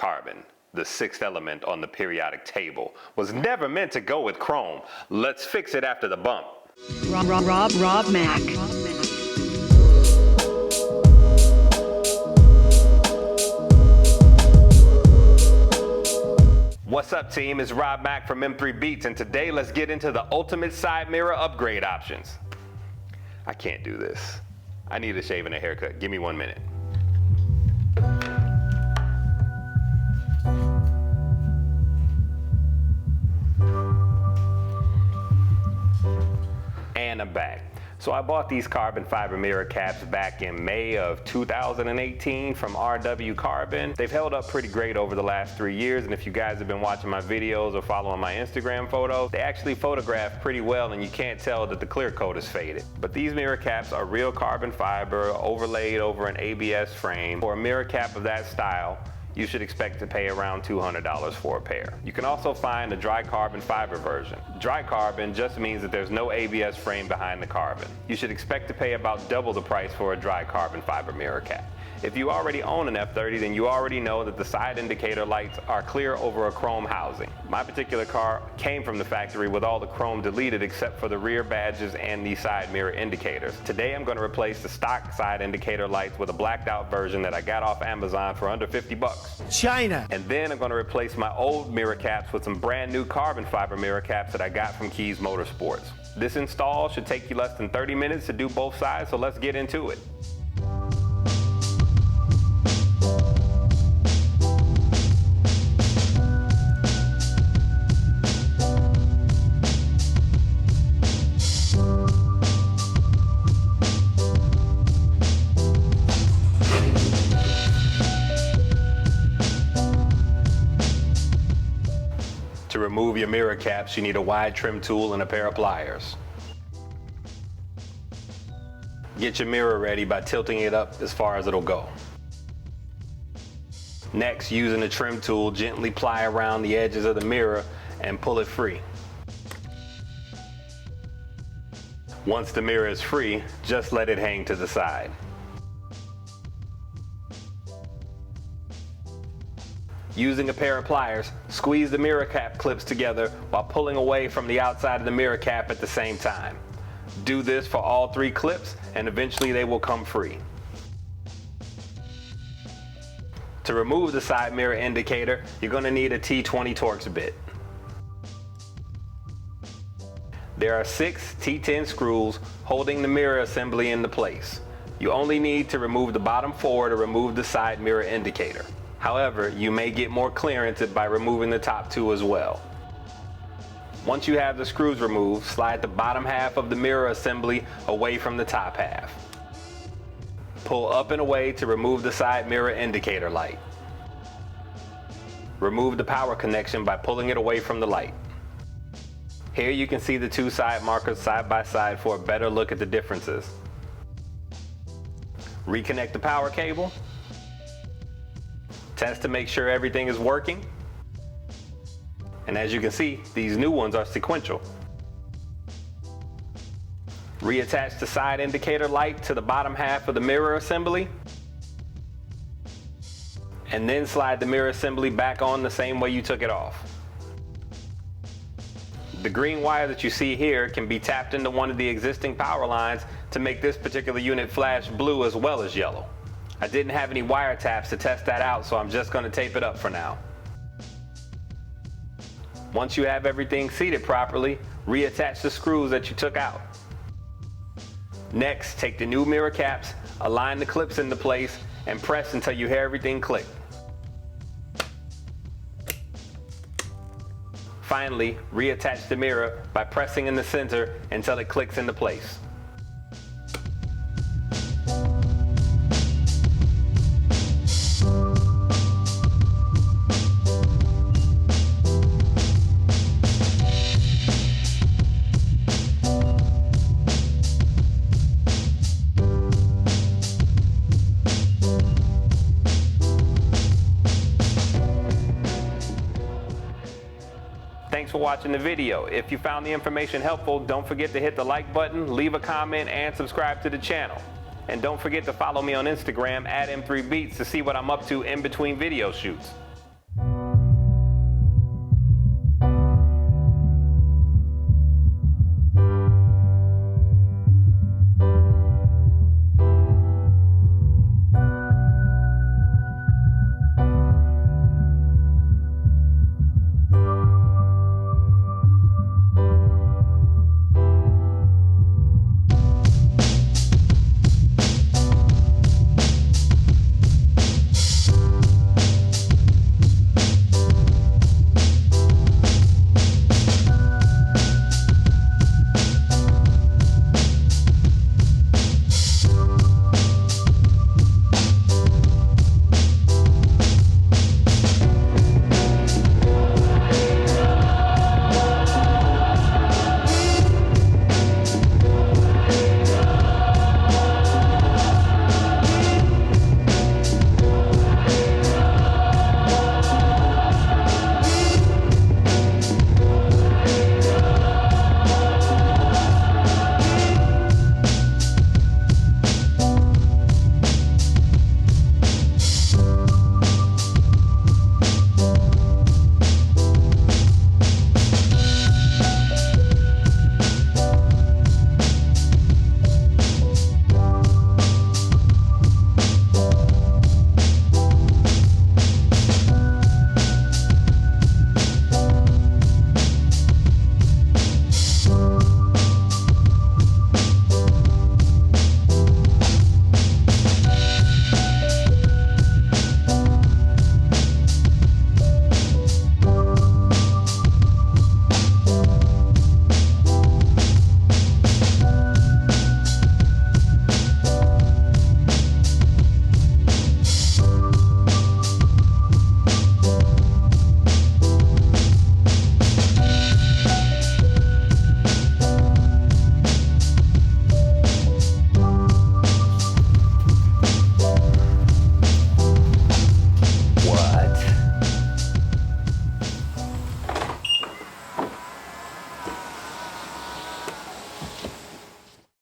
Carbon, the sixth element on the periodic table, was never meant to go with chrome. Let's fix it after the bump. ROBBMAC. What's up, team? It's ROBBMAC from M3 Beats, and today let's get into the ultimate side mirror upgrade options. I can't do this. I need a shave and a haircut. Give me 1 minute. And I'm back. So I bought these carbon fiber mirror caps back in May of 2018 from RW Carbon. They've held up pretty great over the last 3 years, and if you guys have been watching my videos or following my Instagram photos, they actually photograph pretty well and you can't tell that the clear coat is faded. But these mirror caps are real carbon fiber overlaid over an ABS frame. For a mirror cap of that style, you should expect to pay around $200 for a pair. You can also find a dry carbon fiber version. Dry carbon just means that there's no ABS frame behind the carbon. You should expect to pay about double the price for a dry carbon fiber mirror cap. If you already own an F30, then you already know that the side indicator lights are clear over a chrome housing. My particular car came from the factory with all the chrome deleted except for the rear badges and the side mirror indicators. Today I'm going to replace the stock side indicator lights with a blacked out version that I got off Amazon for under 50 bucks. China! And then I'm going to replace my old mirror caps with some brand new carbon fiber mirror caps that I got from Keys Motorsports. This install should take you less than 30 minutes to do both sides, so let's get into it. To remove your mirror caps, you need a wide trim tool and a pair of pliers. Get your mirror ready by tilting it up as far as it'll go. Next, using the trim tool, gently ply around the edges of the mirror and pull it free. Once the mirror is free, just let it hang to the side. Using a pair of pliers, squeeze the mirror cap clips together while pulling away from the outside of the mirror cap at the same time. Do this for all 3 clips and eventually they will come free. To remove the side mirror indicator, you're going to need a T20 Torx bit. There are 6 T10 screws holding the mirror assembly into place. You only need to remove the bottom 4 to remove the side mirror indicator. However, you may get more clearance by removing the top 2 as well. Once you have the screws removed, slide the bottom half of the mirror assembly away from the top half. Pull up and away to remove the side mirror indicator light. Remove the power connection by pulling it away from the light. Here you can see the 2 side markers side by side for a better look at the differences. Reconnect the power cable. Test to make sure everything is working. And as you can see, these new ones are sequential. Reattach the side indicator light to the bottom half of the mirror assembly. And then slide the mirror assembly back on the same way you took it off. The green wire that you see here can be tapped into one of the existing power lines to make this particular unit flash blue as well as yellow. I didn't have any wire taps to test that out, so I'm just going to tape it up for now. Once you have everything seated properly, reattach the screws that you took out. Next, take the new mirror caps, align the clips into place, and press until you hear everything click. Finally, reattach the mirror by pressing in the center until it clicks into place. Thanks for watching the video. If you found the information helpful, don't forget to hit the like button, leave a comment, and subscribe to the channel. And don't forget to follow me on Instagram at M3Beats to see what I'm up to in between video shoots.